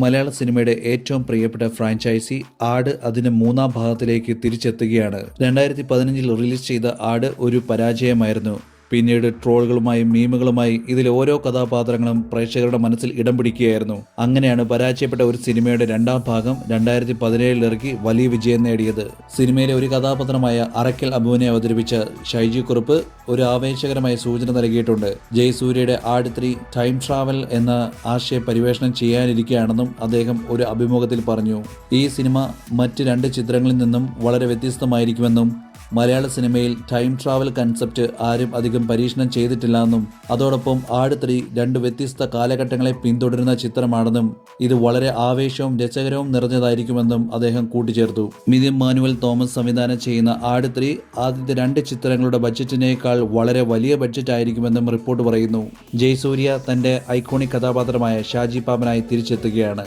മലയാള സിനിമയുടെ ഏറ്റവും പ്രിയപ്പെട്ട ഫ്രാഞ്ചൈസി ആട് അതിന്റെ 3-ാം ഭാഗത്തിലേക്ക് തിരിച്ചെത്തുകയാണ്. 2015 റിലീസ് ചെയ്ത ആട് ഒരു പരാജയമായിരുന്നു. പിന്നീട് ട്രോളുകളുമായും മീമുകളുമായി ഇതിൽ ഓരോ കഥാപാത്രങ്ങളും പ്രേക്ഷകരുടെ മനസ്സിൽ ഇടം പിടിക്കുകയായിരുന്നു. അങ്ങനെയാണ് പരാജയപ്പെട്ട ഒരു സിനിമയുടെ 2-ാം ഭാഗം 2017 ഇറക്കി വലിയ വിജയം നേടിയത്. സിനിമയിലെ ഒരു കഥാപാത്രമായ അറക്കൽ അബുവിനെ അവതരിപ്പിച്ച ഷൈജി കുറുപ്പ് ഒരു ആവേശകരമായ സൂചന നൽകിയിട്ടുണ്ട്. ജയസൂര്യയുടെ ആട് 3 ടൈം ട്രാവൽ എന്ന ആശയം പരിവേഷണം ചെയ്യാനിരിക്കുകയാണെന്നും അദ്ദേഹം ഒരു അഭിമുഖത്തിൽ പറഞ്ഞു. ഈ സിനിമ മറ്റ് 2 ചിത്രങ്ങളിൽ നിന്നും വളരെ വ്യത്യസ്തമായിരിക്കുമെന്നും മലയാള സിനിമയിൽ ടൈം ട്രാവൽ കൺസെപ്റ്റ് ആരും അധികം പരീക്ഷണം ചെയ്തിട്ടില്ലെന്നും അതോടൊപ്പം ആട് 3 2 വ്യത്യസ്ത കാലഘട്ടങ്ങളെ പിന്തുടരുന്ന ചിത്രമാണെന്നും ഇത് വളരെ ആവേശവും രസകരവും നിറഞ്ഞതായിരിക്കുമെന്നും അദ്ദേഹം കൂട്ടിച്ചേർത്തു. മിഥുൻ മാനുവൽ തോമസ് സംവിധാനം ചെയ്യുന്ന ആട് 3 ആദ്യത്തെ 2 ചിത്രങ്ങളുടെ ബഡ്ജറ്റിനേക്കാൾ വളരെ വലിയ ബഡ്ജറ്റ് ആയിരിക്കുമെന്നും റിപ്പോർട്ട് പറയുന്നു. ജയസൂര്യ തന്റെ ഐക്കോണിക് കഥാപാത്രമായ ഷാജി പാപ്പനായി തിരിച്ചെത്തുകയാണ്.